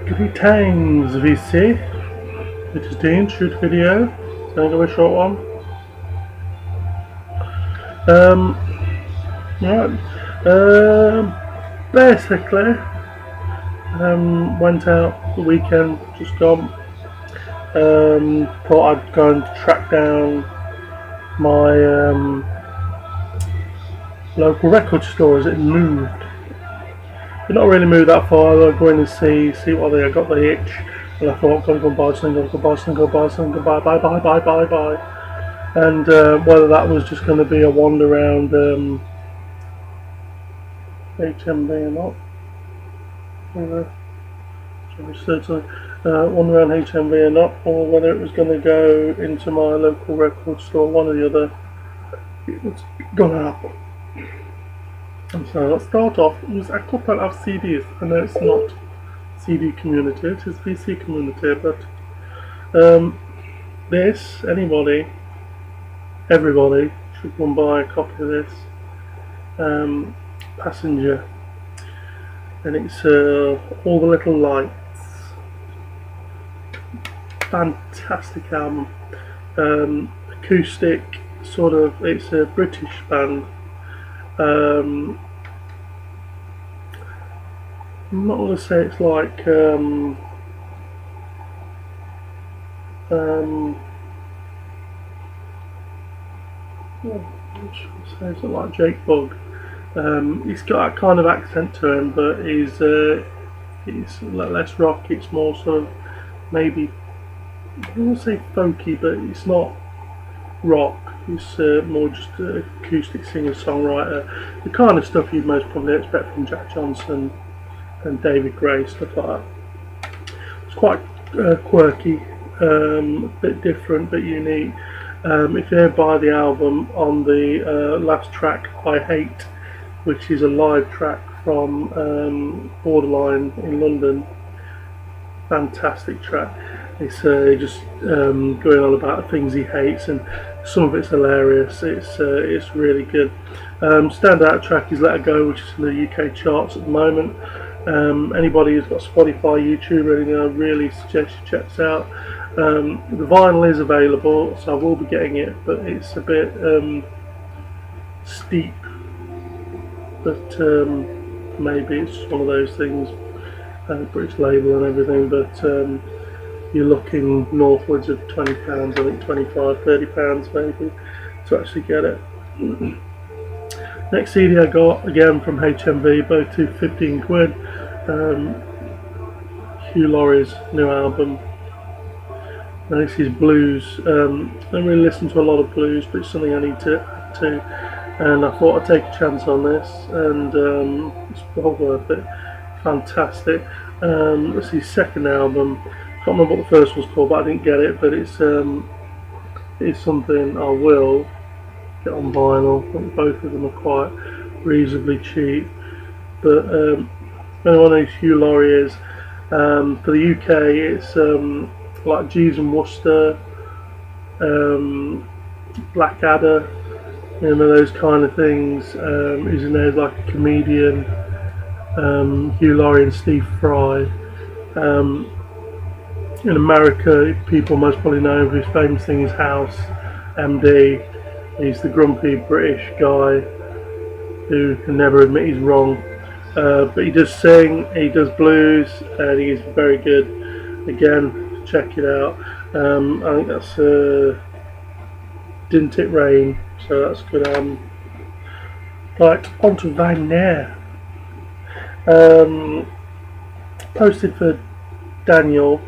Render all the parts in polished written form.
Greetings VC, it is Dean, shoot video, it's going to be a short one. Right, basically, went out the weekend, just gone, thought I'd go and track down my local record store as it moved. But not really moved that far. I'll go in and see what I got the itch, and I thought, gotta go and buy something, buy. And whether that was just going to be a wander around HMV or not, wander around HMV or not, or whether it was going to go into my local record store, one or the other, it was going to happen. And so let's start off with a couple of CDs. I know it's not CD community, it is VC community, but everybody should go and buy a copy of this. Passenger, and it's All the Little Lights. Fantastic album. Acoustic, sort of, it's a British band. I'm not going to say it's like it's not like Jake Bugg. He's got that kind of accent to him, but he's less rock. It's more sort of maybe, I don't want to say folky, but it's not rock. It's more just an acoustic singer-songwriter, the kind of stuff you'd most probably expect from Jack Johnson and David Gray, stuff like that. It's quite quirky, a bit different, but unique. If you ever buy the album, on the last track, I Hate, which is a live track from Borderline in London, fantastic track. It's just going on about the things he hates, and some of it's hilarious. It's really good. Standout track is Let Her Go, which is in the UK charts at the moment. Anybody who's got Spotify, YouTube, I really suggest you check this out. The vinyl is available, so I will be getting it, but it's a bit steep. But maybe it's just one of those things. British label and everything, but you're looking northwards of £20, I think £25, £30 maybe, to actually get it. Next CD I got, again from HMV, both to 15 quid. Hugh Laurie's new album. Now this is blues. I don't really listen to a lot of blues, but it's something I need to add to. And I thought I'd take a chance on this, and it's well worth it. Fantastic. This is his second album. Can't remember what the first was called, but I didn't get it. But it's something I will get on vinyl. I think both of them are quite reasonably cheap. But anyone knows who Hugh Laurie is, for the UK, it's like Jeeves and Wooster, Blackadder, those kind of things. He's in there as like a comedian. Hugh Laurie and Steve Fry. In America, people most probably know him for his famous thing is House MD. He's the grumpy British guy who can never admit he's wrong. But he does sing, he does blues, and he's very good. Again, check it out. I think that's Didn't It Rain, so that's a good album. Right, on to Vinyl. Posted for Daniel,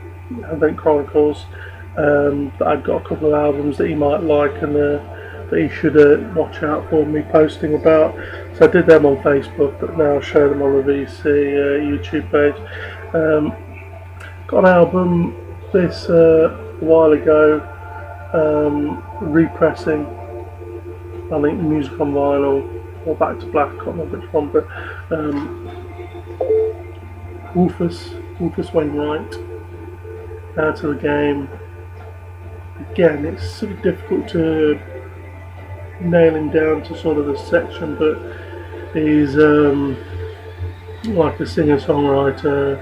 Advent Chronicles, that I've got a couple of albums that he might like and that he should watch out for me posting about. So I did them on Facebook, but now I'll show them on the VC YouTube page. Got an album this a while ago, repressing, I think, music on vinyl, or Back to Black, I can't remember which one, but Rufus Wainwright, Out of the Game. Again, it's sort of difficult to nail him down to sort of a section, but he's like a singer-songwriter,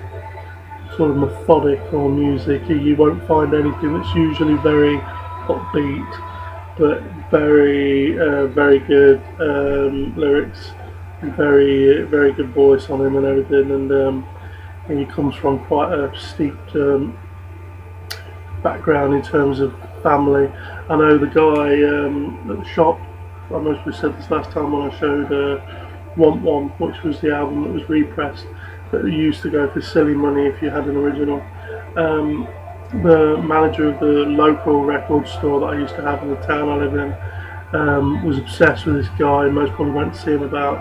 sort of methodical music. You won't find anything that's usually very upbeat, but very good lyrics, very good voice on him and everything. And he comes from quite a steeped background in terms of family. I know the guy at the shop. I must have said this last time when I showed Want One, which was the album that was repressed, that used to go for silly money if you had an original. The manager of the local record store that I used to have in the town I live in was obsessed with this guy. Most probably went to see him about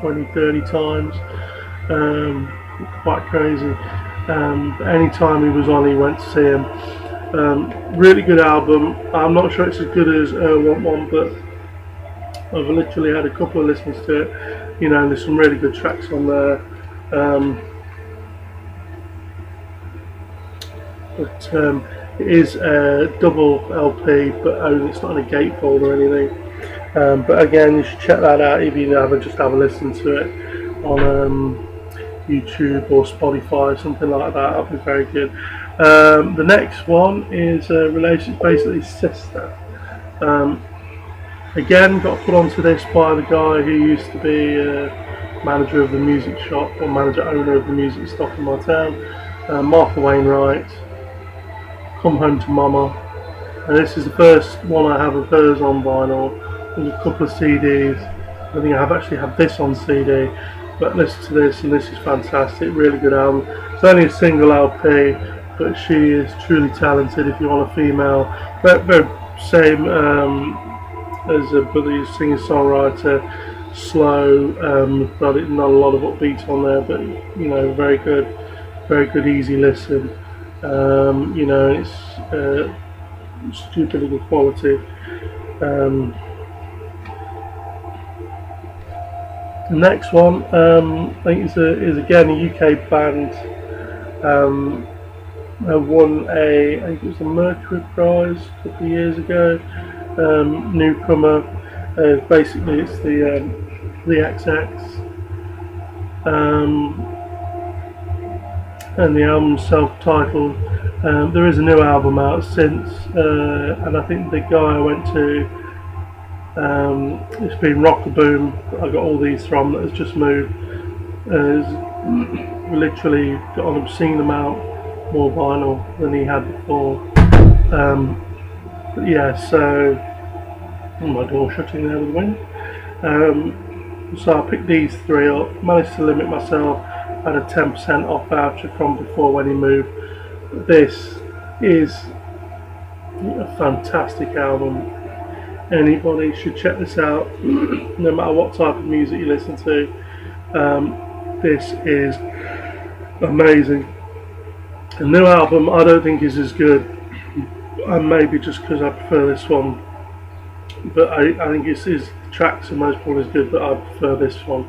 20-30 times. Quite crazy. Any time he was on, he went to see him. Really good album. I'm not sure it's as good as Want One, but I've literally had a couple of listens to it. You know, and there's some really good tracks on there. But it is a double LP, but only it's not in a gatefold or anything. But again, you should check that out if you haven't. Just have a listen to it on YouTube or Spotify, something like that. That'll be very good. The next one is basically Sister. Again, got put onto this by the guy who used to be manager of the music shop, or owner of the music stock in my town, Martha Wainwright. Come Home to Mama, and this is the first one I have of hers on vinyl. There's a couple of CDs. I think I have actually had this on CD, but listen to this, and this is fantastic. Really good album. It's only a single LP, but she is truly talented. If you want a female, very same as a Billy singer-songwriter, slow, not a lot of upbeats on there, but you know, very good, easy listen. You know, it's stupidly good quality. The next one, I think is again a UK band. Won I think it was the Mercury Prize a couple of years ago. Newcomer. Basically, it's the XX. And the album's self-titled. There is a new album out since, and I think the guy I went to, it's been RocKaBooM. I got all these from that has just moved. Literally got an obscene amount more vinyl than he had before. But yeah, so my door shutting there with the wind. So I picked these three up. Managed to limit myself. Had a 10% off voucher from before when he moved. This is a fantastic album. Anybody should check this out, no matter what type of music you listen to. This is amazing. The new album I don't think is as good, and maybe just because I prefer this one, but I think the tracks are most probably as good, but I prefer this one.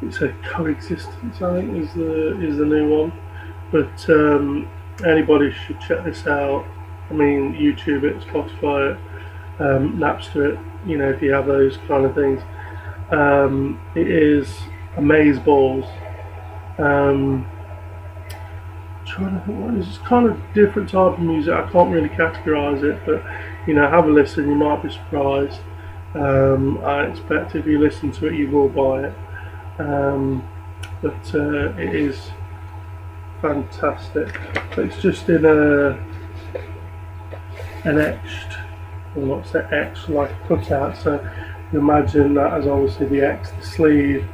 It's a Coexistence, I think, is the new one. But anybody should check this out. I mean, YouTube it, Spotify it, Napster it. You know, if you have those kind of things. It is amazeballs. Trying to think what it is. It's kind of different type of music. I can't really categorise it, but you know, have a listen. You might be surprised. I expect if you listen to it, you will buy it. But it is fantastic. It's just in an etched, well, not say etched, like a cutout. So you imagine that as obviously the X, the sleeve,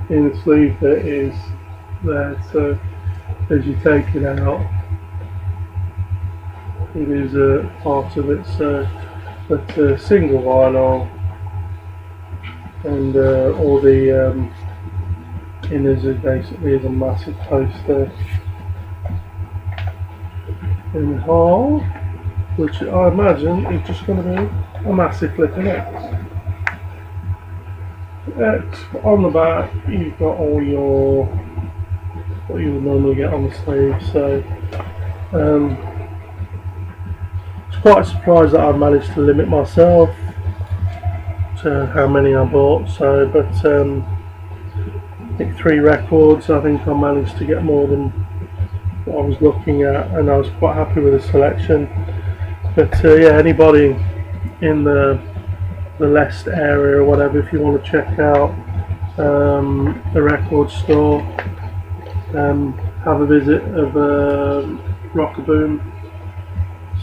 in the sleeve that is there. So as you take it out, it is a part of it. So, but single vinyl, and all the inners is basically a massive poster in half, which I imagine is just going to be a massive flipping X. On the back, you've got all your what you would normally get on the sleeve. So it's quite a surprise that I've managed to limit myself to how many I bought. So, but think 3 records. I think I managed to get more than what I was looking at, and I was quite happy with the selection. But yeah, anybody in the Leicester area or whatever, if you want to check out the record store, have a visit of RocKaBooM,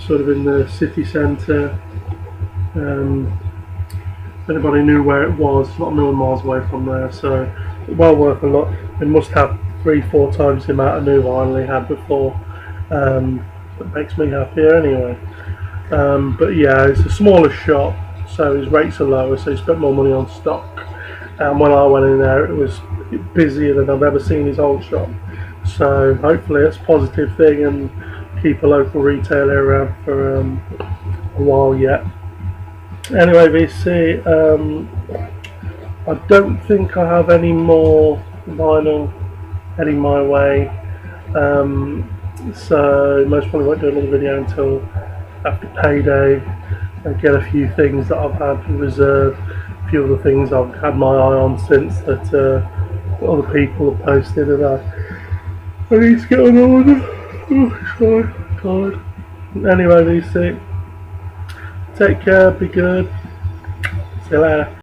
sort of in the city centre. If anybody knew where it was, not a million miles away from there, so well worth a look. It must have 3-4 times the amount of new vinyl they had before. That makes me happier anyway. But yeah, it's a smaller shop, so his rates are lower, so he spent more money on stock. And when I went in there, it was busier than I've ever seen his old shop. So hopefully it's a positive thing and keep a local retailer around for a while yet. Anyway, VC, I don't think I have any more vinyl heading my way, so most probably won't do another video until after payday. I get a few things that I've had in reserve, a few other things I've had my eye on since that other people have posted, and I need to get on order. Oh, sorry, tired. Anyway, VC, take care, be good, see you later.